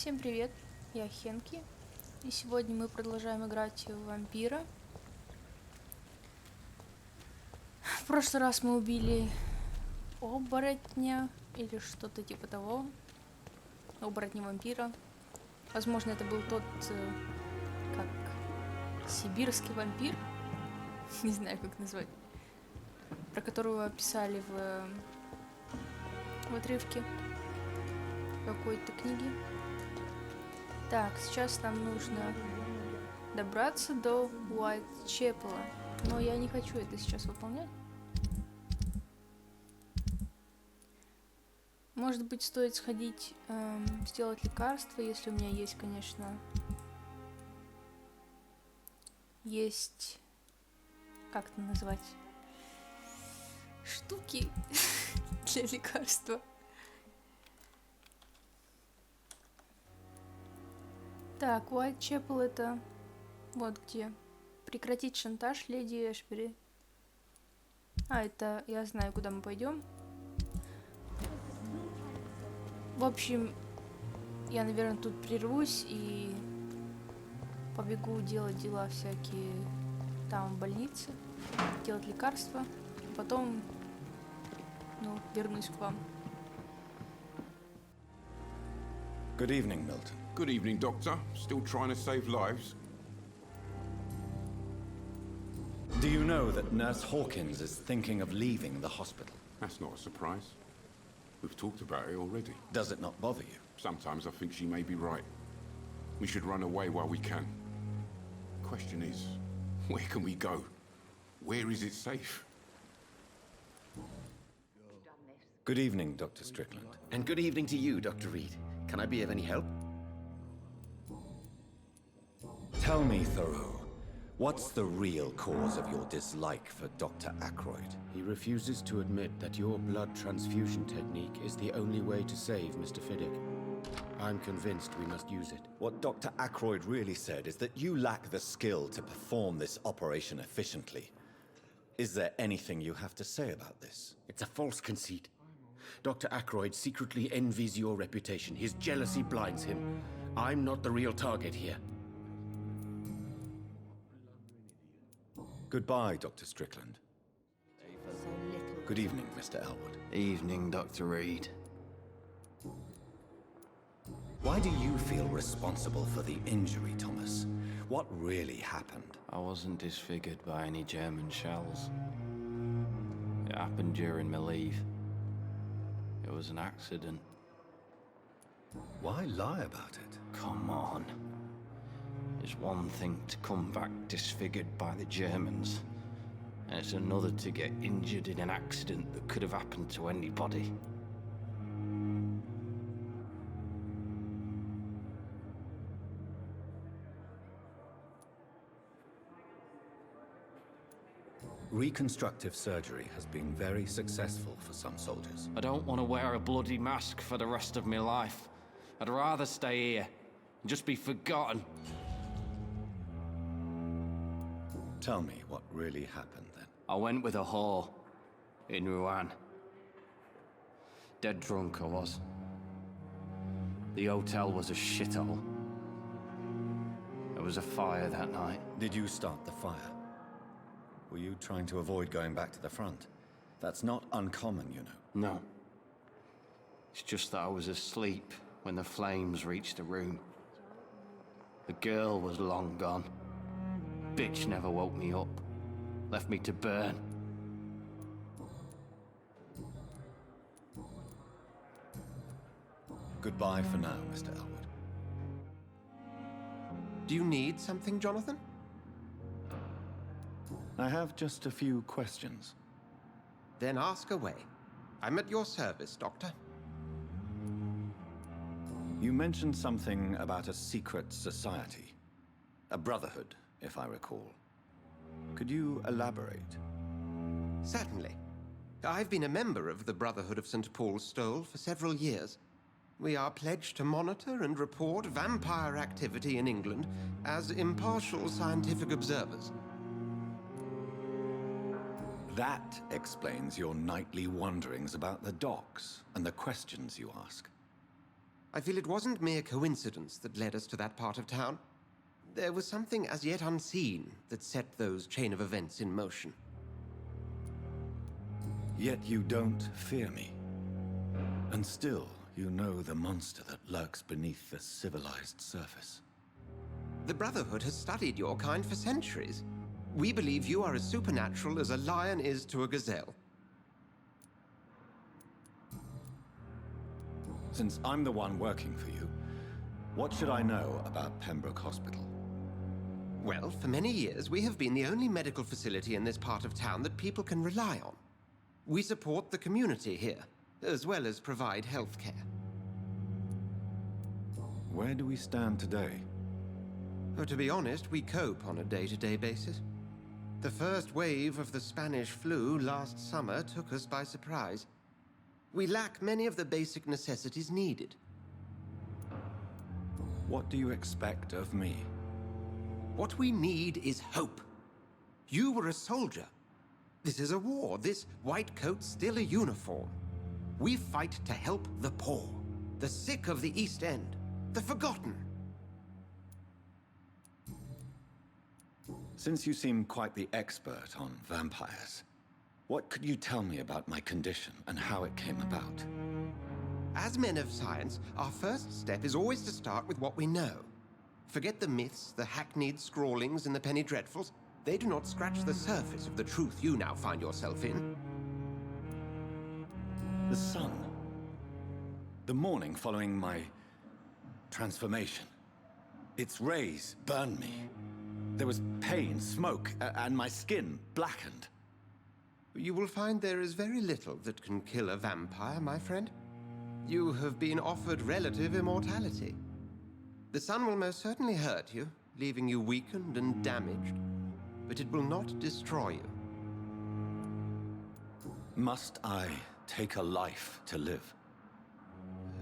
Всем привет, я Хенки, и сегодня мы продолжаем играть в вампира. В прошлый раз мы убили оборотня или что-то типа того, оборотня-вампира. Возможно, это был тот, как сибирский вампир, не знаю, как назвать, про которого писали в отрывке какой-то книги. Так, сейчас нам нужно добраться до Уайтчепела, но я не хочу это сейчас выполнять. Может быть, стоит сходить, сделать лекарство, если у меня есть, конечно, есть, как это назвать, штуки для лекарства. Так, Уайтчепел это вот где. Прекратить шантаж, леди Эшбери. А, это я знаю, куда мы пойдем. В общем, я, наверное, тут прервусь и побегу делать дела всякие там в больнице, делать лекарства, а потом, вернусь к вам. Good evening, Milton. Good evening, Doctor. Still trying to save lives? Do you know that Nurse Hawkins is thinking of leaving the hospital? That's not a surprise. We've talked about it already. Does it not bother you? Sometimes I think she may be right. We should run away while we can. Question is, where can we go? Where is it safe? Good evening, Dr. Strickland. And good evening to you, Dr. Reed. Can I be of any help? Tell me, Thoreau, what's the real cause of your dislike for Dr. Ackroyd? He refuses to admit that your blood transfusion technique is the only way to save Mr. Fiddick. I'm convinced we must use it. What Dr. Ackroyd really said is that you lack the skill to perform this operation efficiently. Is there anything you have to say about this? It's a false conceit. Dr. Ackroyd secretly envies your reputation. His jealousy blinds him. I'm not the real target here. Goodbye, Dr. Strickland. Good evening, Mr. Elwood. Evening, Dr. Reed. Why do you feel responsible for the injury, Thomas? What really happened? I wasn't disfigured by any German shells. It happened during my leave. It was an accident. Why lie about it? Come on. It's one thing to come back disfigured by the Germans, and it's another to get injured in an accident that could have happened to anybody. Reconstructive surgery has been very successful for some soldiers. I don't want to wear a bloody mask for the rest of my life. I'd rather stay here and just be forgotten. Tell me what really happened then. I went with a whore in Rouen. Dead drunk I was. The hotel was a shithole. There was a fire that night. Did you start the fire? Were you trying to avoid going back to the front? That's not uncommon, you know. No. It's just that I was asleep when the flames reached the room. The girl was long gone. Bitch never woke me up. Left me to burn. Goodbye for now, Mr. Elwood. Do you need something, Jonathan? I have just a few questions. Then ask away. I'm at your service, Doctor. You mentioned something about a secret society. A brotherhood, if I recall. Could you elaborate? Certainly. I've been a member of the Brotherhood of St. Paul's Stole for several years. We are pledged to monitor and report vampire activity in England as impartial scientific observers. That explains your nightly wanderings about the docks and the questions you ask. I feel it wasn't mere coincidence that led us to that part of town. There was something as yet unseen that set those chain of events in motion. Yet you don't fear me. And still, you know the monster that lurks beneath the civilized surface. The Brotherhood has studied your kind for centuries. We believe you are as supernatural as a lion is to a gazelle. Since I'm the one working for you, what should I know about Pembroke Hospital? Well, for many years, we have been the only medical facility in this part of town that people can rely on. We support the community here, as well as provide health care. Where do we stand today? But to be honest, we cope on a day-to-day basis. The first wave of the Spanish flu last summer took us by surprise. We lack many of the basic necessities needed. What do you expect of me? What we need is hope. You were a soldier. This is a war. This white coat's still a uniform. We fight to help the poor, the sick of the East End, the forgotten. Since you seem quite the expert on vampires, what could you tell me about my condition and how it came about? As men of science, our first step is always to start with what we know. Forget the myths, the hackneyed scrawlings, and the penny dreadfuls. They do not scratch the surface of the truth you now find yourself in. The sun. The morning following my transformation. Its rays burned me. There was pain, smoke, and my skin blackened. You will find there is very little that can kill a vampire, my friend. You have been offered relative immortality. The sun will most certainly hurt you, leaving you weakened and damaged, but it will not destroy you. Must I take a life to live?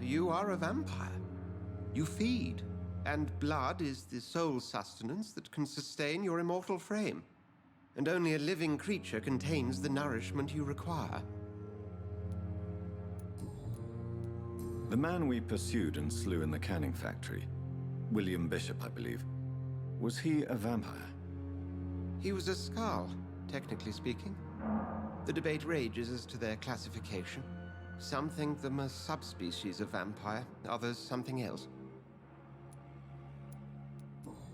You are a vampire. You feed, and blood is the sole sustenance that can sustain your immortal frame. And only a living creature contains the nourishment you require. The man we pursued and slew in the canning factory, William Bishop, I believe, was he a vampire? He was a Skald, technically speaking. The debate rages as to their classification. Some think them a subspecies of vampire, others something else.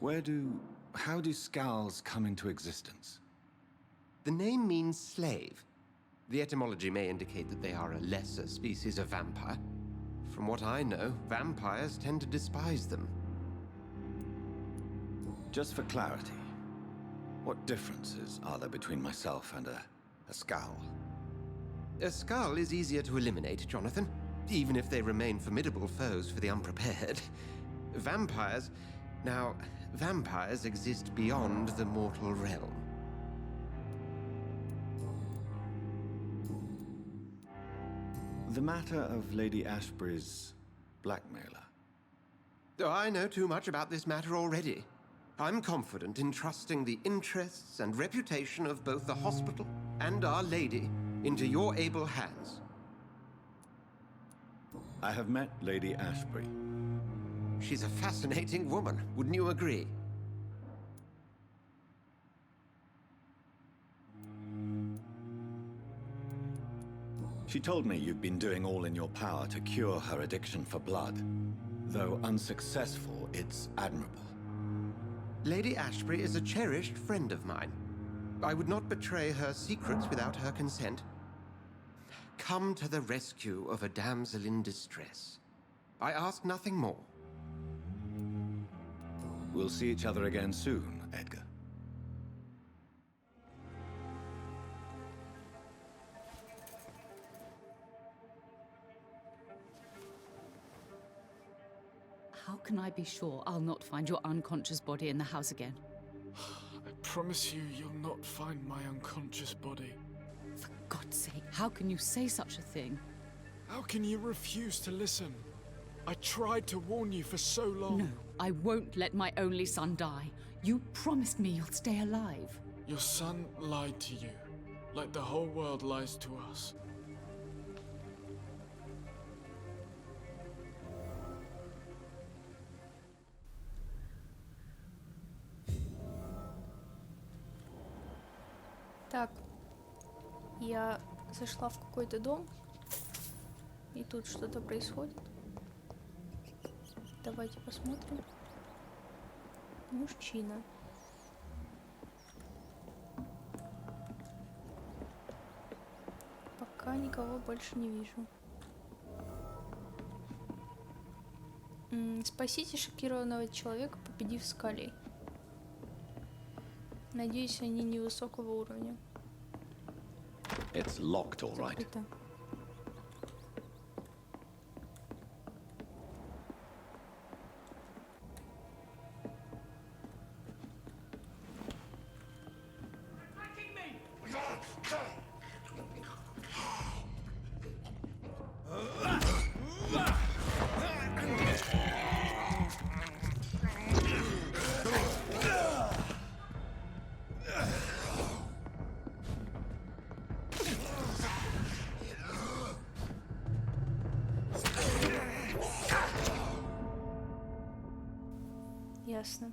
How do Skalds come into existence? The name means slave. The etymology may indicate that they are a lesser species of vampire. From what I know, vampires tend to despise them. Just for clarity, what differences are there between myself and a Skald? A Skald is easier to eliminate, Jonathan, even if they remain formidable foes for the unprepared. Vampires... Now, vampires exist beyond the mortal realm. The matter of Lady Ashbury's blackmailer. Oh, I know too much about this matter already. I'm confident in trusting the interests and reputation of both the hospital and Our Lady into your able hands. I have met Lady Ashbury. She's a fascinating woman, wouldn't you agree? She told me you've been doing all in your power to cure her addiction for blood. Though unsuccessful, it's admirable. Lady Ashbury is a cherished friend of mine. I would not betray her secrets without her consent. Come to the rescue of a damsel in distress. I ask nothing more. We'll see each other again soon, Edgar. How can I be sure I'll not find your unconscious body in the house again? I promise you, you'll not find my unconscious body. For God's sake, how can you say such a thing? How can you refuse to listen? I tried to warn you for so long. No, I won't let my only son die. You promised me you'll stay alive. Your son lied to you, like the whole world lies to us. Я зашла в какой-то дом, и тут что-то происходит. Давайте посмотрим. Мужчина. Пока никого больше не вижу. Спасите шокированного человека, победив скалей. Надеюсь, они невысокого уровня. It's locked, all right. Закрыто. Ясно.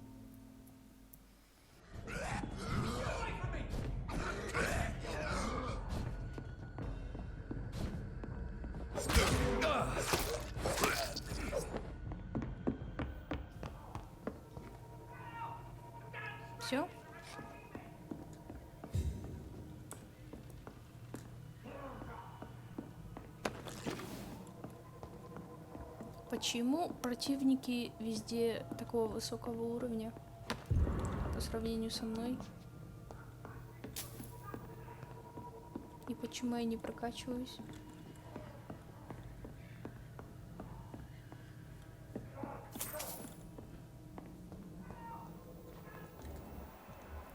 Все? Почему противники везде такого высокого уровня по сравнению со мной? И почему я не прокачиваюсь?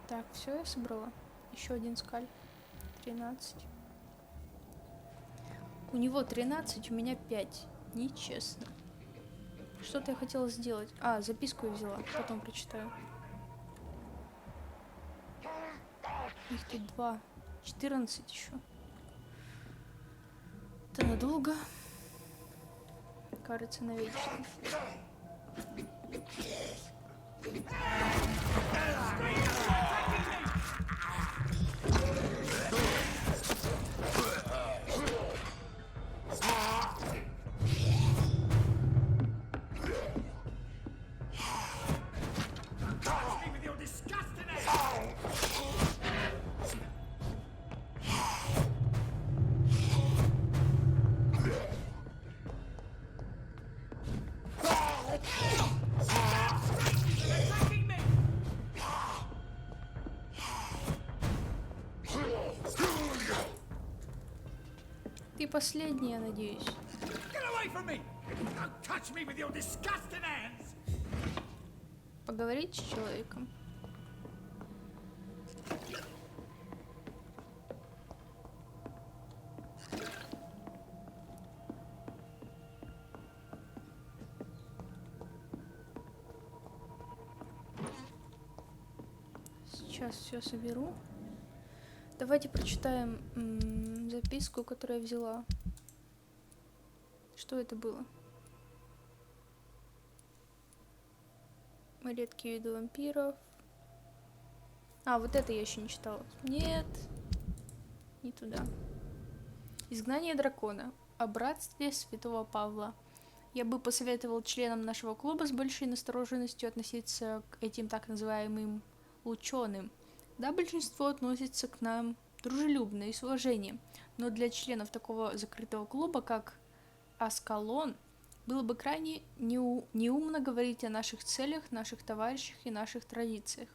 Так, все, я собрала. Еще один скаль. 13. У него 13, у меня 5. Нечестно. Что-то я хотела сделать. А, записку я взяла. Потом прочитаю. Их тут 2. 14 еще. Это надолго. Кажется, навечно. Ты последний, я надеюсь. Поговорить с человеком. Сейчас все соберу. Давайте прочитаем записку, которую я взяла. Что это было? Редкие виды вампиров. А, вот это я еще не читала. Нет, не туда. Изгнание дракона. О братстве святого Павла. Я бы посоветовал членам нашего клуба с большей настороженностью относиться к этим так называемым ученым. Да, большинство относится к нам дружелюбно и с уважением, но для членов такого закрытого клуба, как Аскалон, было бы крайне неумно говорить о наших целях, наших товарищах и наших традициях.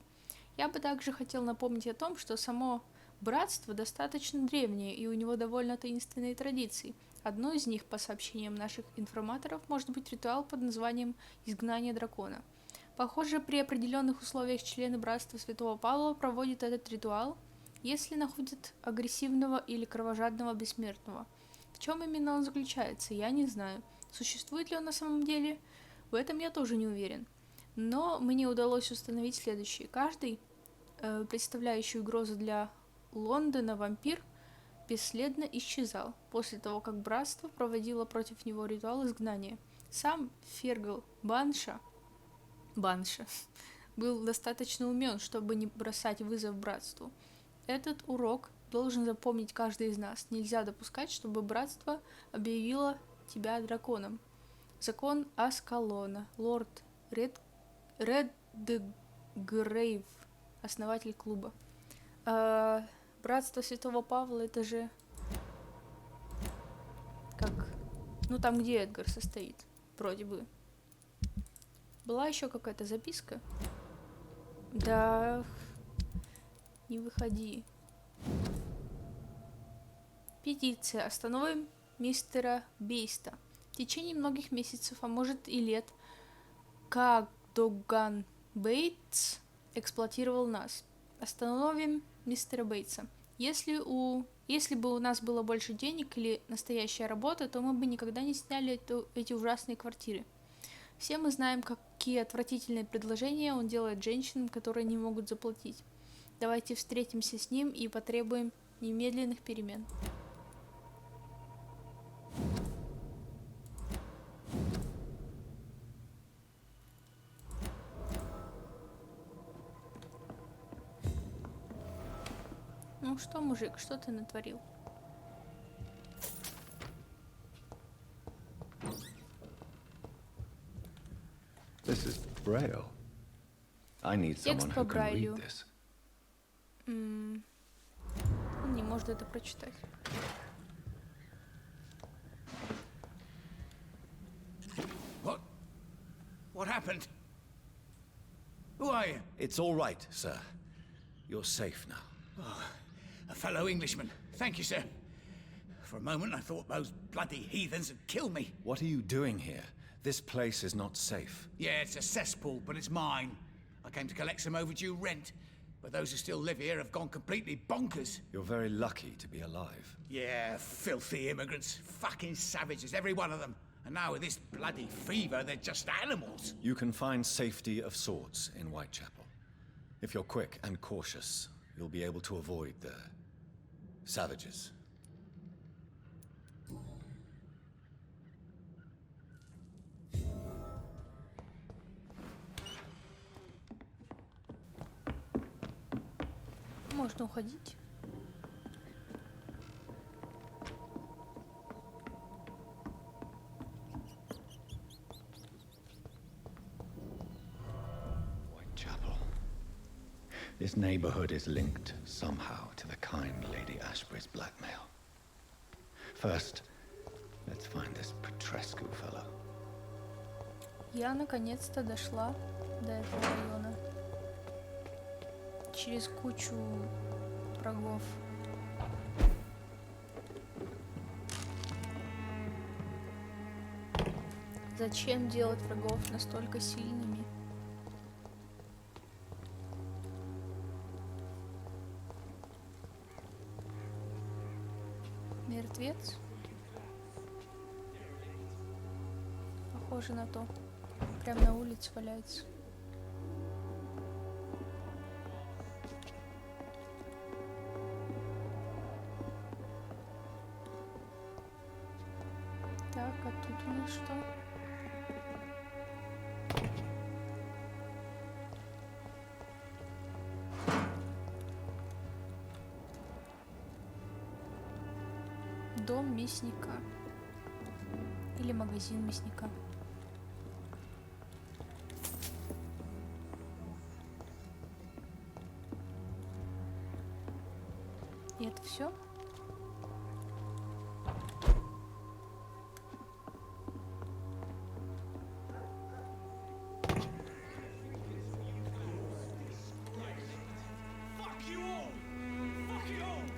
Я бы также хотел напомнить о том, что само братство достаточно древнее, и у него довольно таинственные традиции. Одной из них, по сообщениям наших информаторов, может быть ритуал под названием «Изгнание дракона». Похоже, при определенных условиях члены братства Святого Павла проводят этот ритуал, если находят агрессивного или кровожадного бессмертного. В чем именно он заключается, я не знаю. Существует ли он на самом деле? В этом я тоже не уверен. Но мне удалось установить следующее. Каждый, представляющий угрозу для Лондона вампир, бесследно исчезал после того, как братство проводило против него ритуал изгнания. Сам Фергал Банша был достаточно умен, чтобы не бросать вызов братству. Этот урок должен запомнить каждый из нас. Нельзя допускать, чтобы братство объявило тебя драконом. Закон Аскалона. Лорд Редгрейв, основатель клуба. Братство Святого Павла, это же... Как... Ну, там, где Эдгар состоит. Вроде бы. Была еще какая-то записка? Да... Не выходи. Петиция. Остановим мистера Бейста. В течение многих месяцев, а может и лет, Кагдоган Бейтс эксплуатировал нас. Остановим мистера Бейтса. Если бы у нас было больше денег или настоящая работа, то мы бы никогда не сняли эти ужасные квартиры. Все мы знаем, какие отвратительные предложения он делает женщинам, которые не могут заплатить. Давайте встретимся с ним и потребуем немедленных перемен. Ну что, мужик, что ты натворил? This is Braille. I need someone who can read this. Он не может это прочитать. What happened? Who are you? It's all right, sir. You're safe now. Oh, a fellow Englishman. Thank you, sir. For a moment, I thought those bloody heathens had killed me. What are you doing here? This place is not safe. Yeah, it's a cesspool, but it's mine. I came to collect some overdue rent, but those who still live here have gone completely bonkers. You're very lucky to be alive. Yeah, filthy immigrants. Fucking savages, every one of them. And now with this bloody fever, they're just animals. You can find safety of sorts in Whitechapel. If you're quick and cautious, you'll be able to avoid the savages. Можно уходить. Whitechapel. This neighborhood is linked somehow to the kind Lady Ashbury's blackmail. First, let's find this Petrescu fellow. Я наконец-то дошла до этого района. Через кучу врагов. Зачем делать врагов настолько сильными? Мертвец? Похоже на то. Прямо на улице валяется. Так, а тут у нас что? Дом мясника. Или магазин мясника. И это все?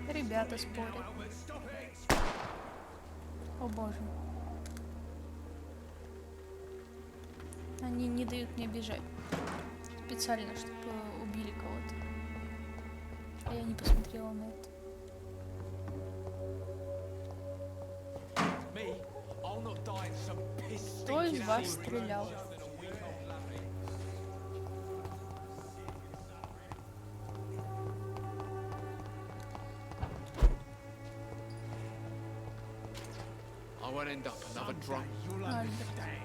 Ребята спорят. О боже. Они не дают мне бежать. Специально, чтобы убили кого-то. А я не посмотрела на это. Кто из вас стрелял? I won't end up another drunk.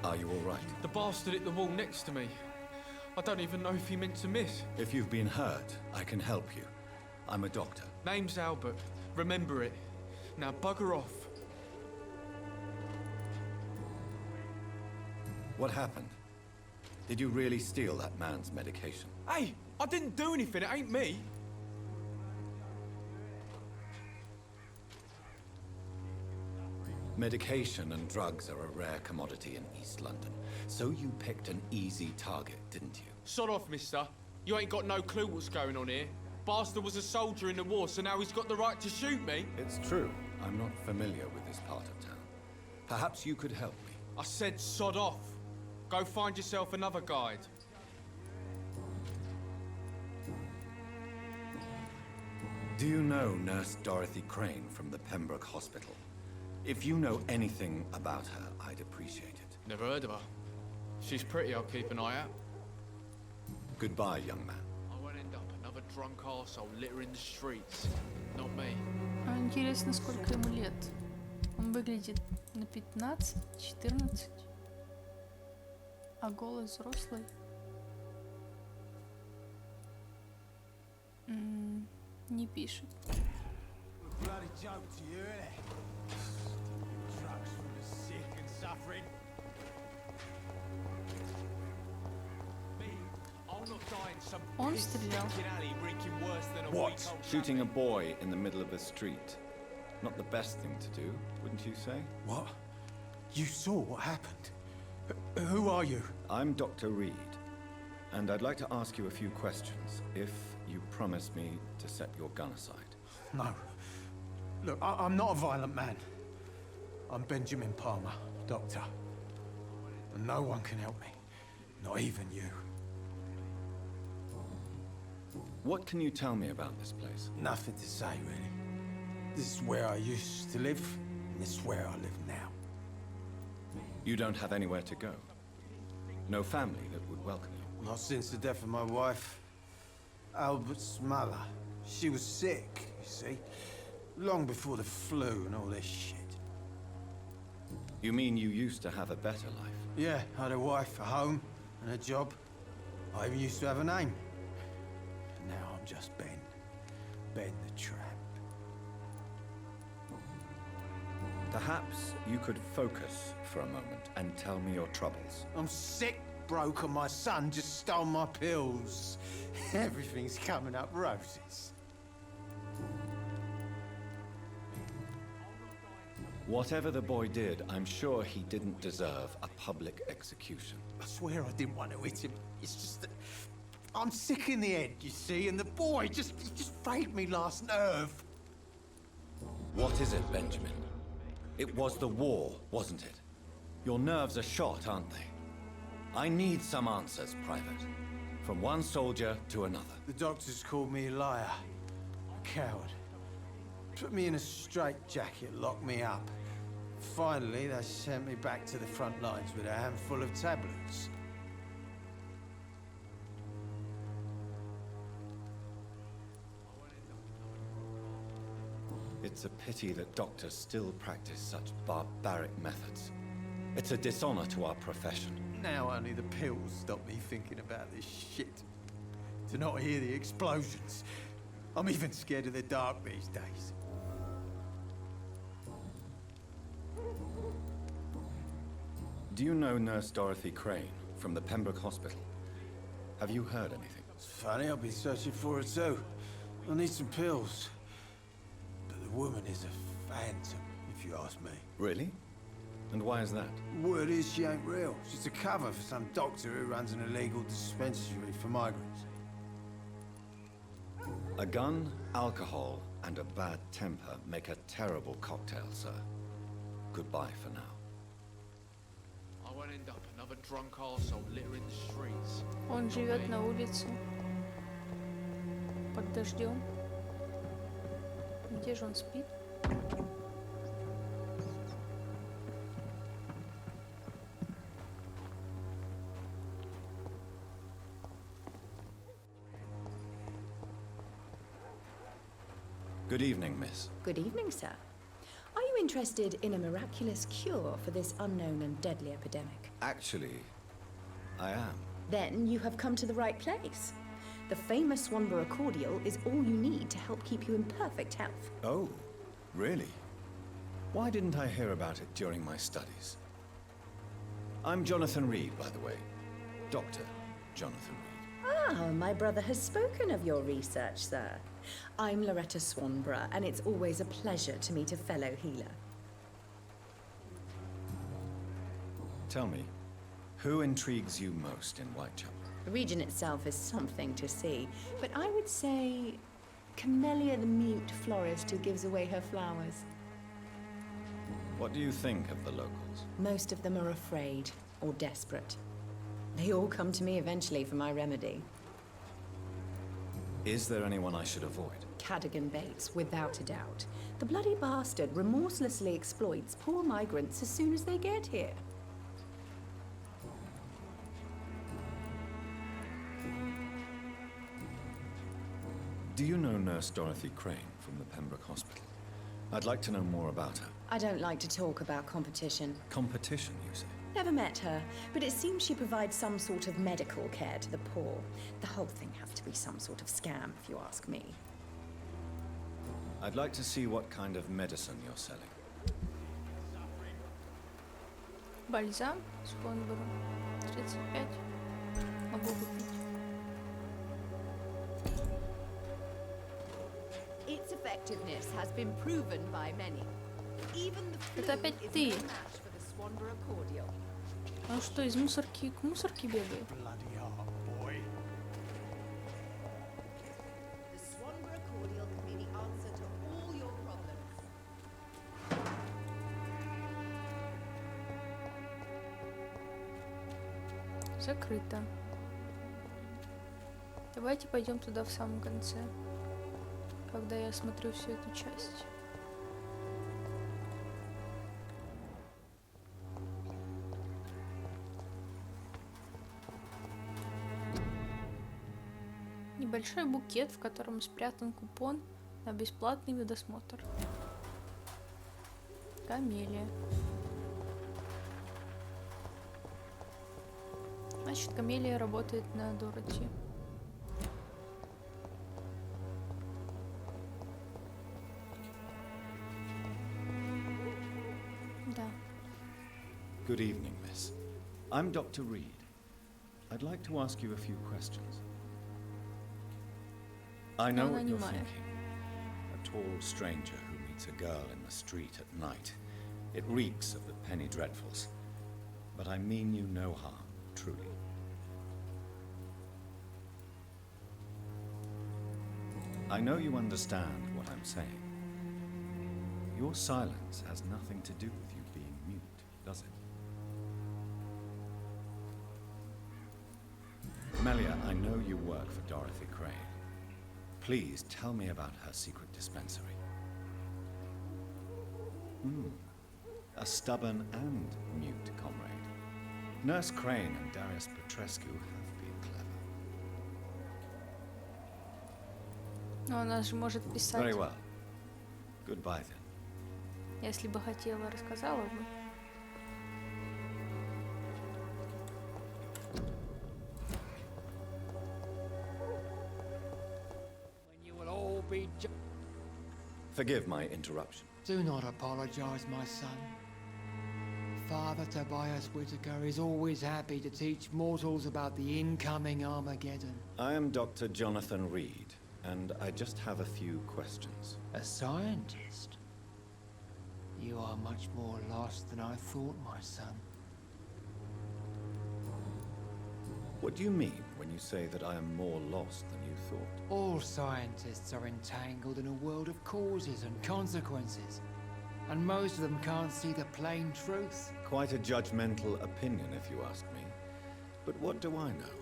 Are you all right? The bastard hit the wall next to me. I don't even know if he meant to miss. If you've been hurt, I can help you. I'm a doctor. Name's Albert. remember it. Now bugger off. What happened? Did you really steal that man's medication? Hey, I didn't do anything, it ain't me. Medication and drugs are a rare commodity in East London. So you picked an easy target, didn't you? Sod off, mister. You ain't got no clue what's going on here. Bastard was a soldier in the war, so now he's got the right to shoot me. It's true. I'm not familiar with this part of town. Perhaps you could help me. I said sod off. Go find yourself another guide. Do you know Nurse Dorothy Crane from the Pembroke Hospital? If you know anything about her, I'd appreciate it. Never heard of her. She's pretty, I'll keep an eye out. Goodbye, young man. I won't end up another drunk arsehole littering the streets. Not me. Интересно, сколько ему лет. Он выглядит на 15, 14. А голос взрослый. Не пишет. Он стрелял. What? Shooting a boy in the middle of the street. Not the best thing to do, wouldn't you say? What? You saw what happened? Who are you? I'm Dr. Reed, and I'd like to ask you a few questions, if you promise me to set your gun aside. No. Look, I'm not a violent man. I'm Benjamin Palmer, doctor. And no one can help me. Not even you. What can you tell me about this place? Nothing to say, really. This is where I used to live, and this is where I live now. You don't have anywhere to go? No family that would welcome you? Not since the death of my wife, Albert's mother. She was sick, you see. Long before the flu and all this shit. You mean you used to have a better life? Yeah, I had a wife, a home, and a job. I even used to have a name. And now I'm just Ben. Ben the Tramp. Perhaps you could focus for a moment and tell me your troubles. I'm sick, broke, and my son just stole my pills. Everything's coming up roses. Whatever the boy did, I'm sure he didn't deserve a public execution. I swear I didn't want to hit him. It's just that I'm sick in the head, you see, and the boy he just frayed me last nerve. What is it, Benjamin? It was the war, wasn't it? Your nerves are shot, aren't they? I need some answers, Private. From one soldier to another. The doctors called me a liar. A coward. Put me in a straitjacket, locked me up. Finally, they sent me back to the front lines with a handful of tablets. It's a pity that doctors still practice such barbaric methods. It's a dishonor to our profession. Now only the pills stop me thinking about this shit. To not hear the explosions. I'm even scared of the dark these days. Do you know Nurse Dorothy Crane from the Pembroke Hospital? Have you heard anything? It's funny, I've been searching for her too. I need some pills. But the woman is a phantom, if you ask me. Really? And why is that? Word is she ain't real. She's a cover for some doctor who runs an illegal dispensary for migrants. A gun, alcohol, and a bad temper make a terrible cocktail, sir. Goodbye for now. I won't end up another drunk arsehole littering the streets. Он живет на улице. Под дождем. Где же он спит? Good evening, miss. Good evening, sir. Are you interested in a miraculous cure for this unknown and deadly epidemic? Actually, I am. Then you have come to the right place. The famous Swanborough cordial is all you need to help keep you in perfect health. Oh, Really? Why didn't I hear about it during my studies? I'm Jonathan Reed, by the way. Dr. Jonathan Reed. Ah, my brother has spoken of your research, sir. I'm Loretta Swanborough, and it's always a pleasure to meet a fellow healer. Tell me, who intrigues you most in Whitechapel? The region itself is something to see, but I would say Camellia the mute florist who gives away her flowers. What do you think of the locals? Most of them are afraid or desperate. They all come to me eventually for my remedy. Is there anyone I should avoid? Cadogan Bates, without a doubt. The bloody bastard remorselessly exploits poor migrants as soon as they get here. Do you know Nurse Dorothy Crane from the Pembroke Hospital? I'd like to know more about her. I don't like to talk about competition. Competition, you say? Never met her, but it seems she provides some sort of medical care to the poor. The whole thing has to be some sort of scam, if you ask me. I'd like to see what kind of medicine you're selling. Бальзам с Фонбором. 35. Могу купить. Its effectiveness has been proven by many. Even the flu Это опять is ты. no match for the Swanborough cordial. Он что, из мусорки к мусорке бегает? The Swanborough cordial can be the answer to all your problems. Закрыто. Давайте пойдем туда в самом конце, когда я осмотрю всю эту часть. Небольшой букет, в котором спрятан купон на бесплатный медосмотр. Камелия. Значит, Камелия работает на Дороти. Да. Good evening, miss. I'm Dr. Reed. I'd like to ask you a few questions. I know what you're thinking. A tall stranger who meets a girl in the street at night. It reeks of the penny dreadfuls. But I mean you no harm, truly. I know you understand what I'm saying. Your silence has nothing to do with you being mute, does it? Melia, I know you work for Dorothy Crane. Please tell me about her secret dispensary. A stubborn and mute comrade. Nurse Crane and Darius Petrescu have been clever. Но она же может писать. Very well. Goodbye then. Если бы хотела, рассказала бы. Forgive my interruption. Do not apologize, my son. Father Tobias Whitaker is always happy to teach mortals about the incoming Armageddon. I am Dr. Jonathan Reed, and I just have a few questions. A scientist? You are much more lost than I thought, my son. What do you mean when you say that I am more lost than you thought? All scientists are entangled in a world of causes and consequences, and most of them can't see the plain truth. Quite a judgmental opinion, if you ask me. But what do I know?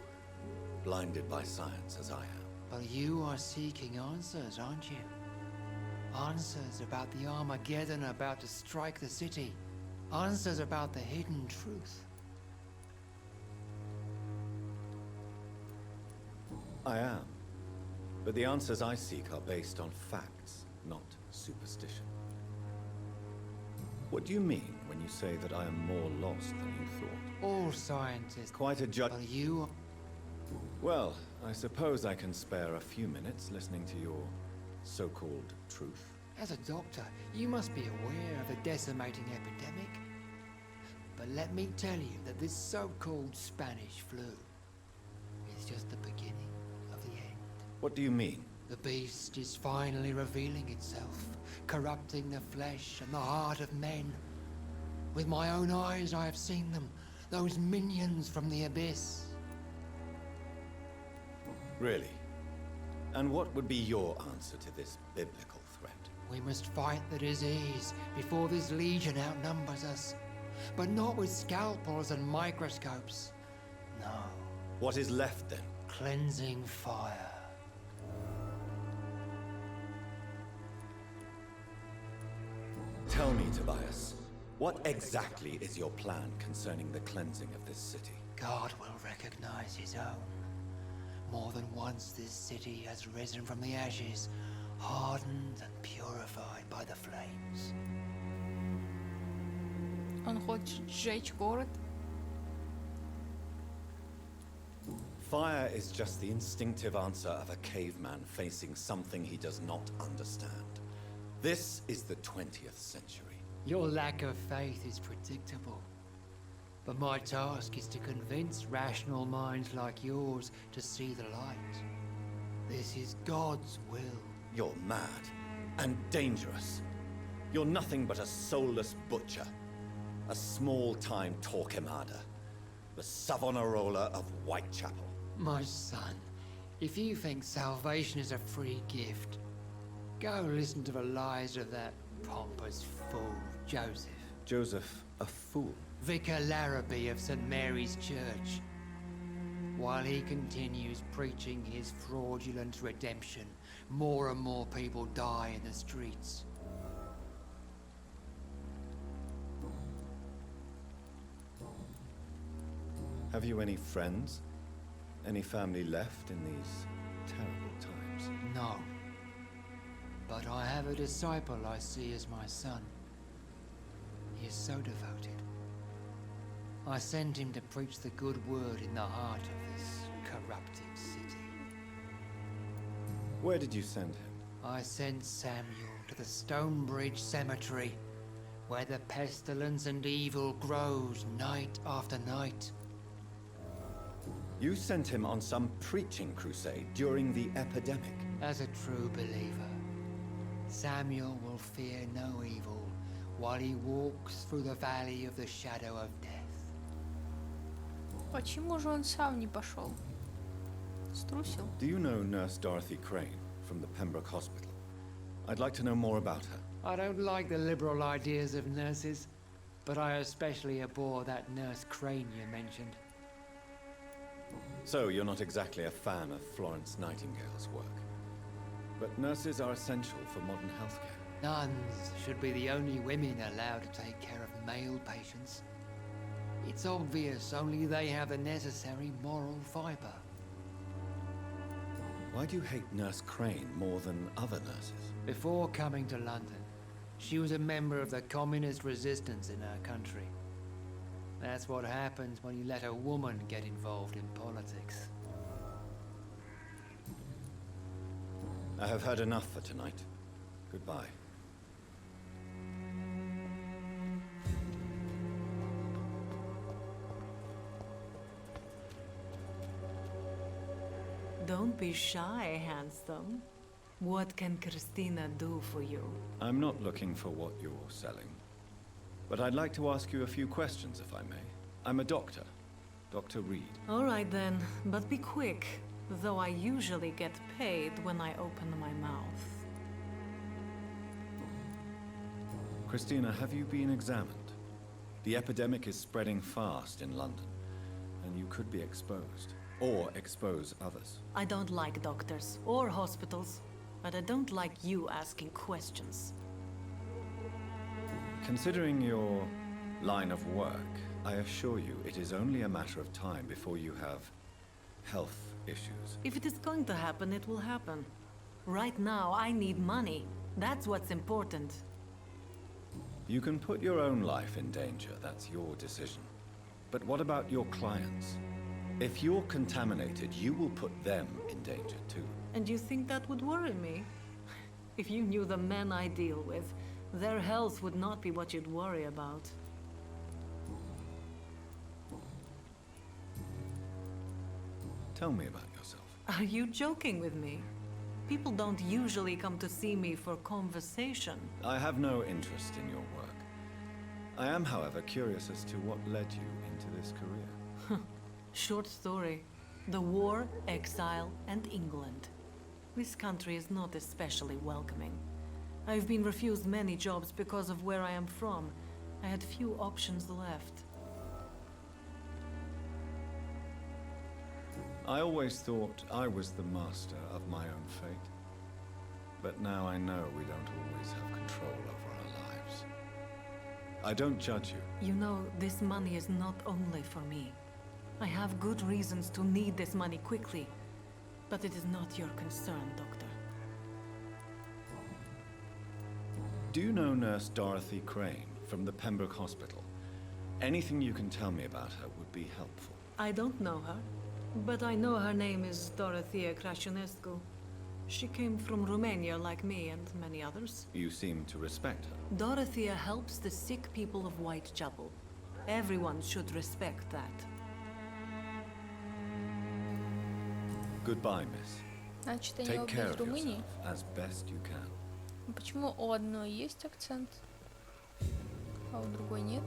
Blinded by science as I am. But you are seeking answers, aren't you? Answers about the Armageddon about to strike the city. Answers about the hidden truth. I am. But the answers I seek are based on facts, not superstition. What do you mean when you say that I am more lost than you thought? All scientists... Quite a judge... But you... Well, I suppose I can spare a few minutes listening to your so-called truth. As a doctor, you must be aware of the decimating epidemic. But let me tell you that this so-called Spanish flu is just the beginning of the end. What do you mean? The beast is finally revealing itself, corrupting the flesh and the heart of men. With my own eyes I have seen them, those minions from the abyss. Really? And what would be your answer to this biblical threat? We must fight the disease before this legion outnumbers us. But not with scalpels and microscopes. No. What is left then? Cleansing fire. Tell me, Tobias, what exactly is your plan concerning the cleansing of this city? God will recognize his own. More than once this city has risen from the ashes, hardened and purified by the flames. Он хочет сжечь город. Fire is just the instinctive answer of a caveman facing something he does not understand. This is the 20th century. Your lack of faith is predictable. But my task is to convince rational minds like yours to see the light. This is God's will. You're mad and dangerous. You're nothing but a soulless butcher. A small-time Torquemada. The Savonarola of Whitechapel. My son, if you think salvation is a free gift, go listen to the lies of that pompous fool, Joseph. Joseph, a fool? Vicar Larrabee of St. Mary's Church. While he continues preaching his fraudulent redemption, more and more people die in the streets. Have you any friends? Any family left in these terrible times? No. But I have a disciple I see as my son. He is so devoted. I send him to preach the good word in the heart of this corrupted city. Where did you send him? I sent Samuel to the Stonebridge Cemetery, where the pestilence and evil grows night after night. You sent him on some preaching crusade during the epidemic. As a true believer, Samuel will fear no evil while he walks through the valley of the shadow of death. Почему же он сам не пошел? Струсил? Do you know Nurse Dorothy Crane from the Pembroke Hospital? I'd like to know more about her. I don't like the liberal ideas of nurses, but I especially abhor that Nurse Crane you mentioned. So, you're not exactly a fan of Florence Nightingale's work. But nurses are essential for modern healthcare. Nuns should be the only women allowed to take care of male patients. It's obvious only they have the necessary moral fiber. Why do you hate Nurse Crane more than other nurses? Before coming to London, she was a member of the communist resistance in her country. That's what happens when you let a woman get involved in politics. I have heard enough for tonight. Goodbye. Don't be shy, handsome. What can Christina do for you? I'm not looking for what you're selling. But I'd like to ask you a few questions, if I may. I'm a doctor. Dr. Reed. All right then, but be quick. Though I usually get paid when I open my mouth. Christina, have you been examined? The epidemic is spreading fast in London, and you could be exposed. Or expose others. I don't like doctors or hospitals, but I don't like you asking questions. Considering your line of work, I assure you it is only a matter of time before you have health issues. If it is going to happen, it will happen. Right now, I need money. That's what's important. You can put your own life in danger, that's your decision. But what about your clients? If you're contaminated, you will put them in danger too. And you think that would worry me? If you knew the men I deal with, their health would not be what you'd worry about. Tell me about yourself. Are you joking with me? People don't usually come to see me for conversation. I have no interest in your work. I am, however, curious as to what led you into this career. Short story. The war, exile, and England. This country is not especially welcoming. I've been refused many jobs because of where I am from. I had few options left. I always thought I was the master of my own fate. But now I know we don't always have control over our lives. I don't judge you. You know, this money is not only for me. I have good reasons to need this money quickly. But it is not your concern, Doctor. Do you know Nurse Dorothy Crane from the Pembroke Hospital? Anything you can tell me about her would be helpful. I don't know her, but I know her name is Dorothea Crăciunescu. She came from Romania like me and many others. You seem to respect her. Dorothea helps the sick people of Whitechapel. Everyone should respect that. Goodbye, miss. Значит, они Take обе care из of Румынии. yourself as best you can. Почему у одной есть акцент, а у другой нет?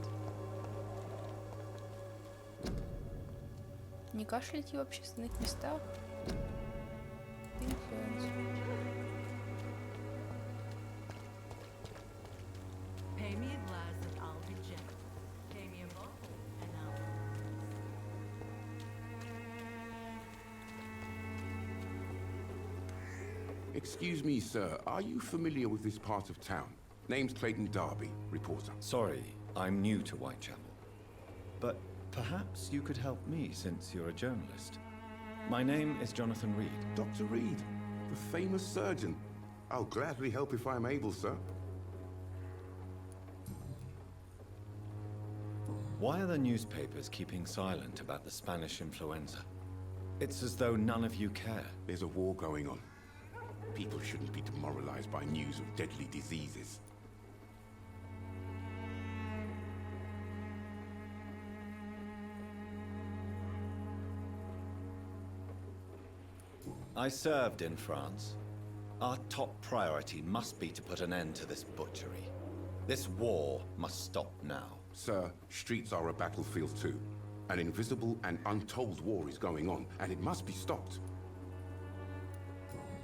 Не кашляйте в общественных местах. Инфлюенсер. Pay me a glass and I'll be gentle. Pay me a bottle and I'll... Excuse me, sir. Are you familiar with this part of town? Name's Clayton Darby, reporter. Sorry, I'm new to Whitechapel. But perhaps you could help me since you're a journalist. My name is Jonathan Reed. Dr. Reed, the famous surgeon. I'll gladly help if I'm able, sir. Why are the newspapers keeping silent about the Spanish influenza? It's as though none of you care. There's a war going on. People shouldn't be demoralized by news of deadly diseases. I served in France. Our top priority must be to put an end to this butchery. This war must stop now. Sir, streets are a battlefield too. An invisible and untold war is going on, and it must be stopped.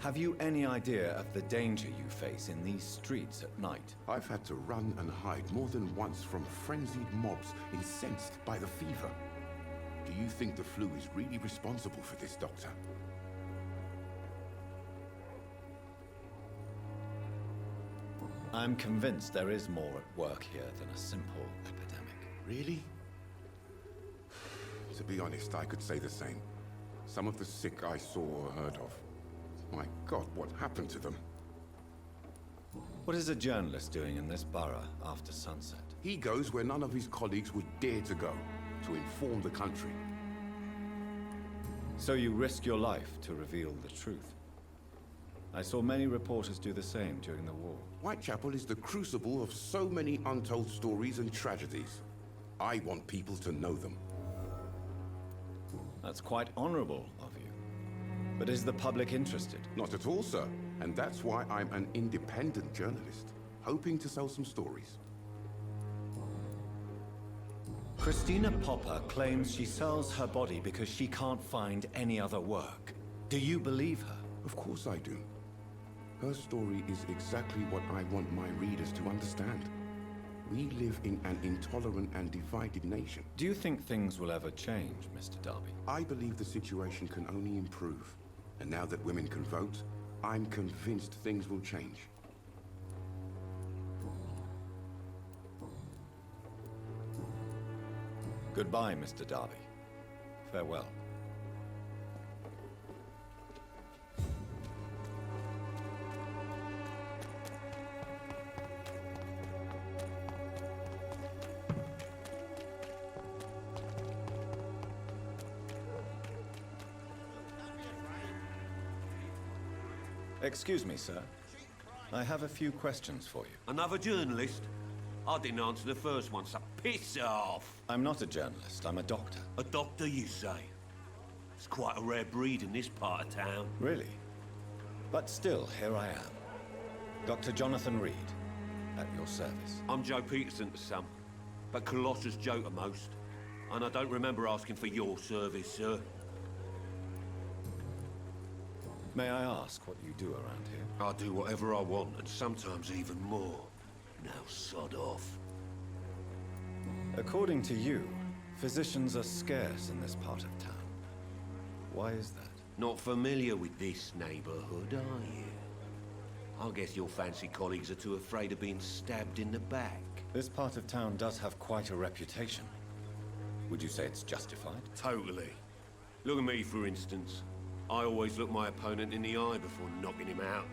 Have you any idea of the danger you face in these streets at night? I've had to run and hide more than once from frenzied mobs incensed by the fever. Do you think the flu is really responsible for this, Doctor? I'm convinced there is more at work here than a simple epidemic. Really? To be honest, I could say the same. Some of the sick I saw or heard of. My God, what happened to them? What is a journalist doing in this borough after sunset? He goes where none of his colleagues would dare to go, to inform the country. So you risk your life to reveal the truth. I saw many reporters do the same during the war. Whitechapel is the crucible of so many untold stories and tragedies. I want people to know them. That's quite honorable of you. But is the public interested? Not at all, sir. And that's why I'm an independent journalist, hoping to sell some stories. Christina Popper claims she sells her body because she can't find any other work. Do you believe her? Of course I do. Her story is exactly what I want my readers to understand. We live in an intolerant and divided nation. Do you think things will ever change, Mr. Darby? I believe the situation can only improve. And now that women can vote, I'm convinced things will change. Goodbye, Mr. Darby. Farewell. Excuse me, sir. I have a few questions for you. Another journalist? I didn't answer the first one, so piss off! I'm not a journalist, I'm a doctor. A doctor, you say? It's quite a rare breed in this part of town. Really? But still, here I am. Dr. Jonathan Reed, at your service. I'm Joe Peterson to some, but Colossus Joe to most. And I don't remember asking for your service, sir. May I ask what you do around here? I do whatever I want, and sometimes even more. Now sod off. According to you, physicians are scarce in this part of town. Why is that? Not familiar with this neighborhood, are you? I guess your fancy colleagues are too afraid of being stabbed in the back. This part of town does have quite a reputation. Would you say it's justified? Totally. Look at me, for instance. I always look my opponent in the eye before knocking him out.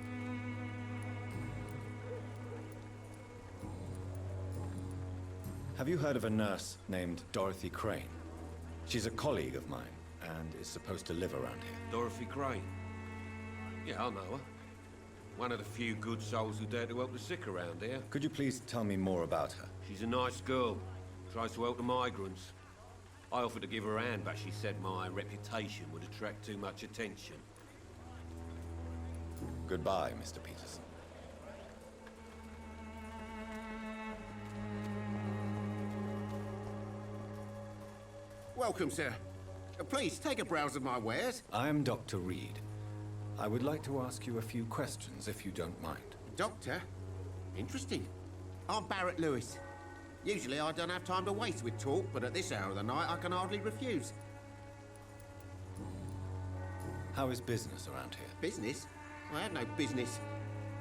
Have you heard of a nurse named Dorothy Crane? She's a colleague of mine, and is supposed to live around here. Dorothy Crane? Yeah, I know her. One of the few good souls who dare to help the sick around here. Could you please tell me more about her? She's a nice girl. Tries to help the migrants. I offered to give her a hand, but she said my reputation would attract too much attention. Goodbye, Mr. Peterson. Welcome, sir. Please, take a browse of my wares. I am Dr. Reed. I would like to ask you a few questions, if you don't mind. Doctor? Interesting. I'm Barrett Lewis. Usually I don't have time to waste with talk, but at this hour of the night I can hardly refuse. How is business around here? Business? I have no business.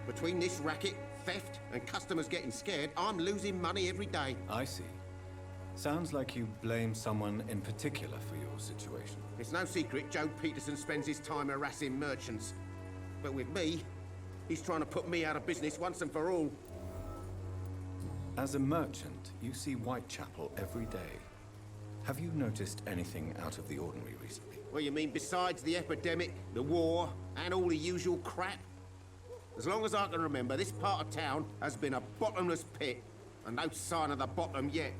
Between this racket, theft, and customers getting scared, I'm losing money every day. I see. Sounds like you blame someone in particular for your situation. It's no secret Joe Peterson spends his time harassing merchants. But with me, he's trying to put me out of business once and for all. As a merchant, you see Whitechapel every day. Have you noticed anything out of the ordinary recently? Well, you mean besides the epidemic, the war, and all the usual crap? As long as I can remember, this part of town has been a bottomless pit, and no sign of the bottom yet.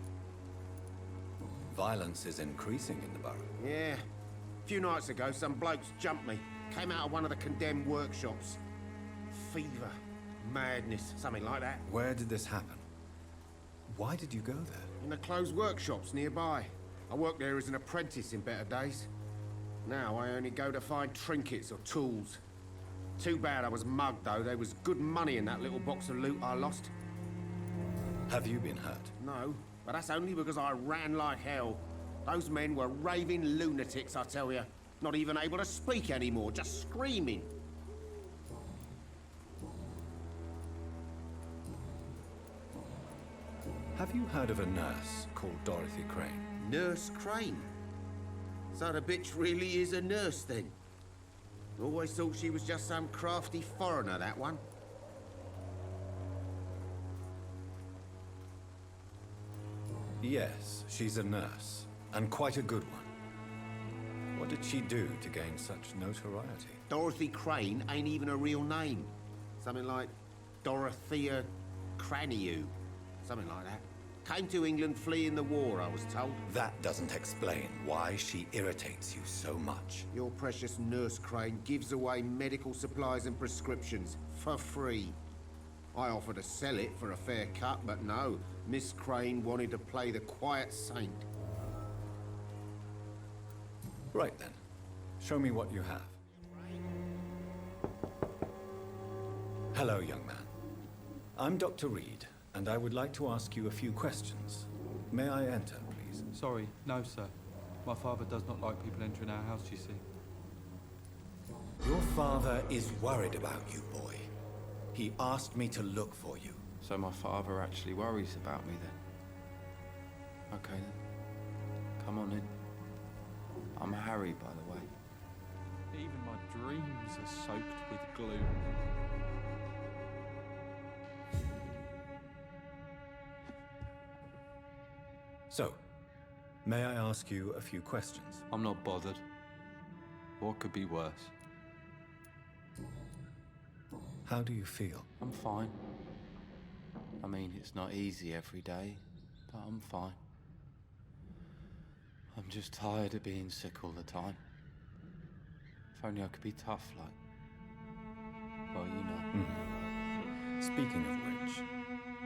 Violence is increasing in the borough. Yeah. A few nights ago, some blokes jumped me. Came out of one of the condemned workshops. Fever, madness, something like that. Where did this happen? Why did you go there? In the closed workshops nearby. I worked there as an apprentice in better days. Now I only go to find trinkets or tools. Too bad I was mugged, though. There was good money in that little box of loot I lost. Have you been hurt? No, but that's only because I ran like hell. Those men were raving lunatics, I tell you. Not even able to speak anymore, just screaming. Have you heard of a nurse called Dorothy Crane? Nurse Crane? So the bitch really is a nurse, then? Always thought she was just some crafty foreigner, that one. Yes, she's a nurse, and quite a good one. What did she do to gain such notoriety? Dorothy Crane ain't even a real name. Something like Dorothea Craniu. Something like that. Came to England fleeing the war, I was told. That doesn't explain why she irritates you so much. Your precious Nurse Crane gives away medical supplies and prescriptions for free. I offered to sell it for a fair cut, but no. Miss Crane wanted to play the quiet saint. Right then. Show me what you have. Hello, young man. I'm Dr. Reed, and I would like to ask you a few questions. May I enter, please? Sorry, no, sir. My father does not like people entering our house, you see. Your father is worried about you, boy. He asked me to look for you. So my father actually worries about me then? Okay then. Come on in. I'm Harry, by the way. Even my dreams are soaked with gloom. So, may I ask you a few questions? I'm not bothered. What could be worse? How do you feel? I'm fine. I mean, it's not easy every day, but I'm fine. I'm just tired of being sick all the time. If only I could be tough like... well, you know. Speaking of which,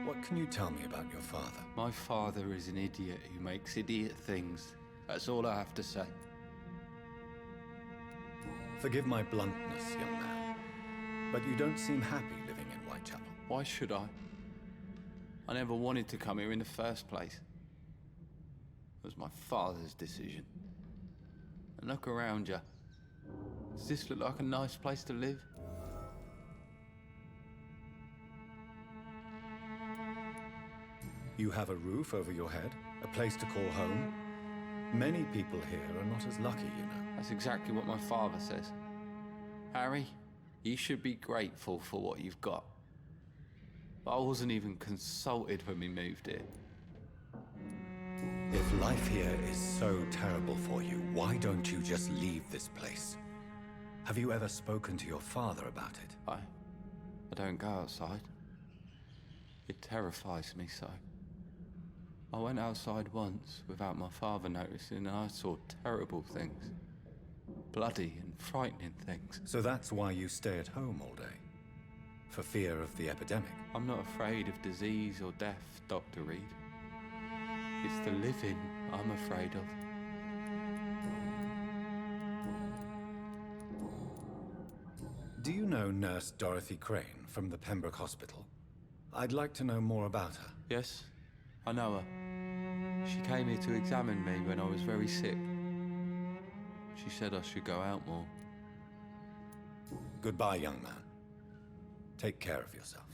what can you tell me about your father? My father is an idiot who makes idiot things. That's all I have to say. Forgive my bluntness, young man, but you don't seem happy living in Whitechapel. Why should I? I never wanted to come here in the first place. It was my father's decision. And look around you. Does this look like a nice place to live? You have a roof over your head, a place to call home. Many people here are not as lucky, you know. That's exactly what my father says. Harry, you should be grateful for what you've got. But I wasn't even consulted when we moved here. If life here is so terrible for you, why don't you just leave this place? Have you ever spoken to your father about it? I don't go outside. It terrifies me so. I went outside once without my father noticing and I saw terrible things. Bloody and frightening things. So that's why you stay at home all day? For fear of the epidemic? I'm not afraid of disease or death, Dr. Reed. It's the living I'm afraid of. Do you know Nurse Dorothy Crane from the Pembroke Hospital? I'd like to know more about her. Yes, I know her. She came here to examine me when I was very sick. She said I should go out more. Goodbye, young man. Take care of yourself.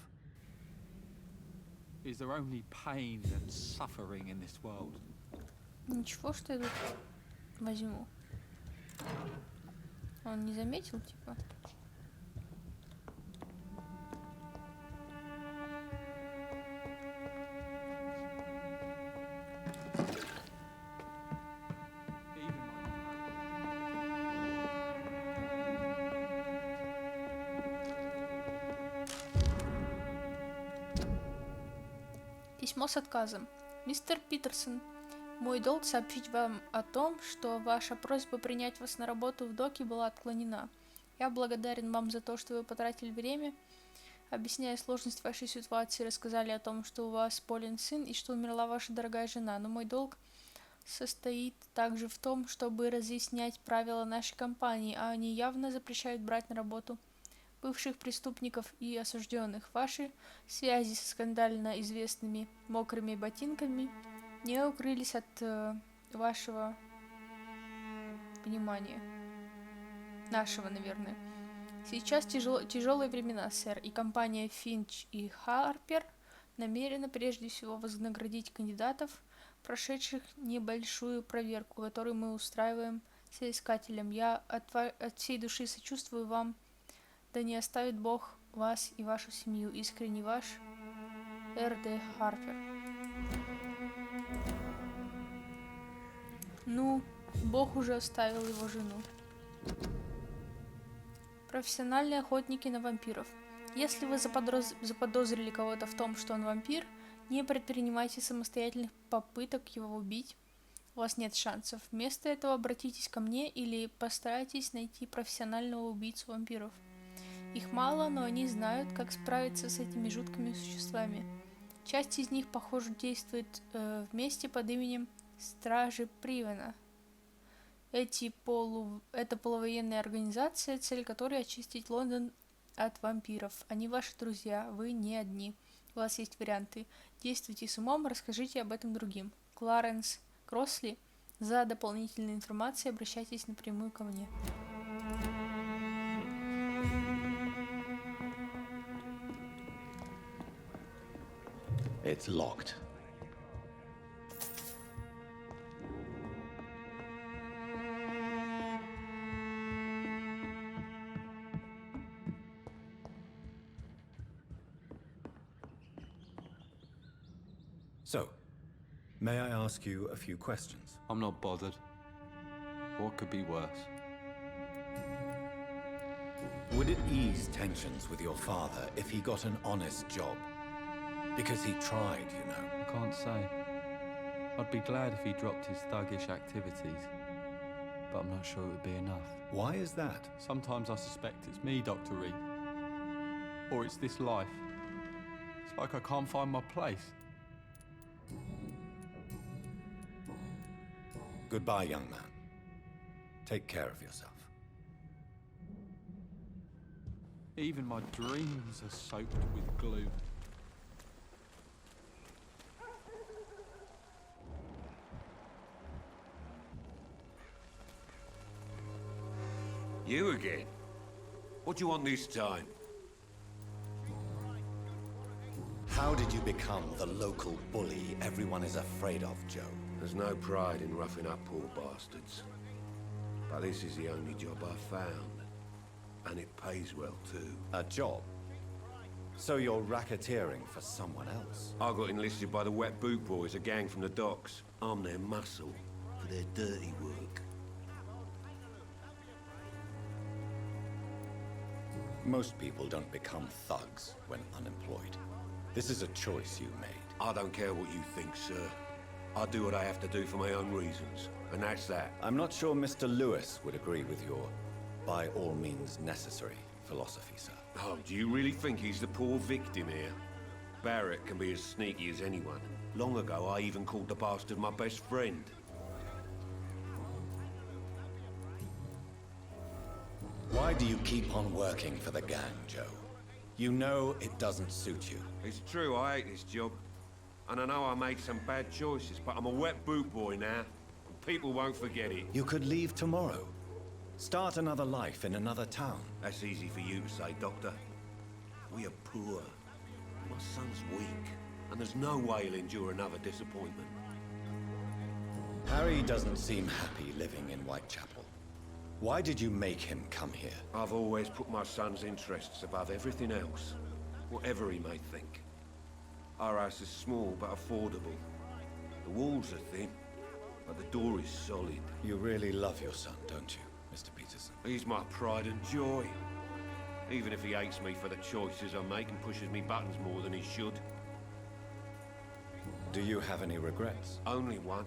Is there only pain and suffering in this world? Ничего, что я тут возьму. Он не заметил, типа? Письмо с отказом. Мистер Питерсон, мой долг сообщить вам о том, что ваша просьба принять вас на работу в доке была отклонена. Я благодарен вам за то, что вы потратили время, объясняя сложность вашей ситуации, рассказали о том, что у вас болен сын и что умерла ваша дорогая жена. Но мой долг состоит также в том, чтобы разъяснять правила нашей компании, а они явно запрещают брать на работу бывших преступников и осужденных. Ваши связи со скандально известными мокрыми ботинками не укрылись от вашего внимания. Нашего, наверное. Сейчас тяжелые времена, сэр, и компания Финч и Харпер намерена прежде всего вознаградить кандидатов, прошедших небольшую проверку, которую мы устраиваем соискателям. Я от всей души сочувствую вам. Да не оставит Бог вас и вашу семью. Искренне ваш Р.Д. Харпер. Ну, Бог уже оставил его жену. Профессиональные охотники на вампиров. Если вы заподозрили кого-то в том, что он вампир, не предпринимайте самостоятельных попыток его убить. У вас нет шансов. Вместо этого обратитесь ко мне или постарайтесь найти профессионального убийцу вампиров. Их мало, но они знают, как справиться с этими жуткими существами. Часть из них, похоже, действует вместе под именем Стражи Привена. Это полувоенная организация, цель которой очистить Лондон от вампиров. Они ваши друзья, вы не одни. У вас есть варианты. Действуйте с умом, расскажите об этом другим. Кларенс Кроссли. За дополнительной информацией обращайтесь напрямую ко мне. It's locked. So, may I ask you a few questions? I'm not bothered. What could be worse? Would it ease tensions with your father if he got an honest job? Because he tried, you know. I can't say. I'd be glad if he dropped his thuggish activities, but I'm not sure it would be enough. Why is that? Sometimes I suspect it's me, Dr. Reed. Or it's this life. It's like I can't find my place. Goodbye, young man. Take care of yourself. Even my dreams are soaked with glue. You again? What do you want this time? How did you become the local bully everyone is afraid of, Joe? There's no pride in roughing up poor bastards. But this is the only job I've found. And it pays well, too. A job? So you're racketeering for someone else? I got enlisted by the Wet Boot Boys, a gang from the docks. I'm their muscle for their dirty work. Most people don't become thugs when unemployed. This is a choice you made. I don't care what you think, sir. I do what I have to do for my own reasons, and that's that. I'm not sure Mr. Lewis would agree with your by all means necessary philosophy, sir. Oh, do you really think he's the poor victim here? Barrett can be as sneaky as anyone. Long ago, I even called the bastard my best friend. Why do you keep on working for the gang, Joe? You know it doesn't suit you. It's true, I hate this job. And I know I made some bad choices, but I'm a wet boot boy now. And people won't forget it. You could leave tomorrow. Start another life in another town. That's easy for you to say, Doctor. We are poor. My son's weak. And there's no way he'll endure another disappointment. Harry doesn't seem happy living in Whitechapel. Why did you make him come here? I've always put my son's interests above everything else. Whatever he may think. Our house is small but affordable. The walls are thin, but the door is solid. You really love your son, don't you, Mr. Peterson? He's my pride and joy. Even if he hates me for the choices I make and pushes me buttons more than he should. Do you have any regrets? Only one.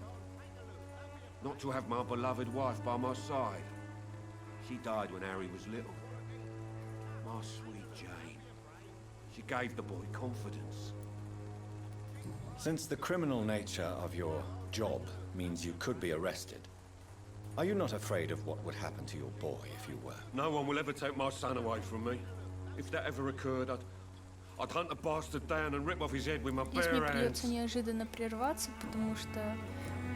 Not to have my beloved wife by my side. She died when Harry was little. My sweet Jane. She gave the boy confidence. Since the criminal nature of your job means you could be arrested, are you not afraid of what would happen to your boy if you were? No one will ever take my son away from me. If that ever occurred, I'd hunt the bastard down and rip off his head with my Здесь bare мне hands. придется неожиданно прерваться, потому что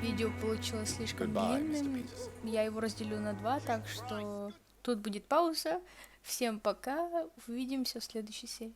видео получилось слишком длинным. Я его разделю на два, так что тут будет пауза. Всем пока, увидимся в следующей серии.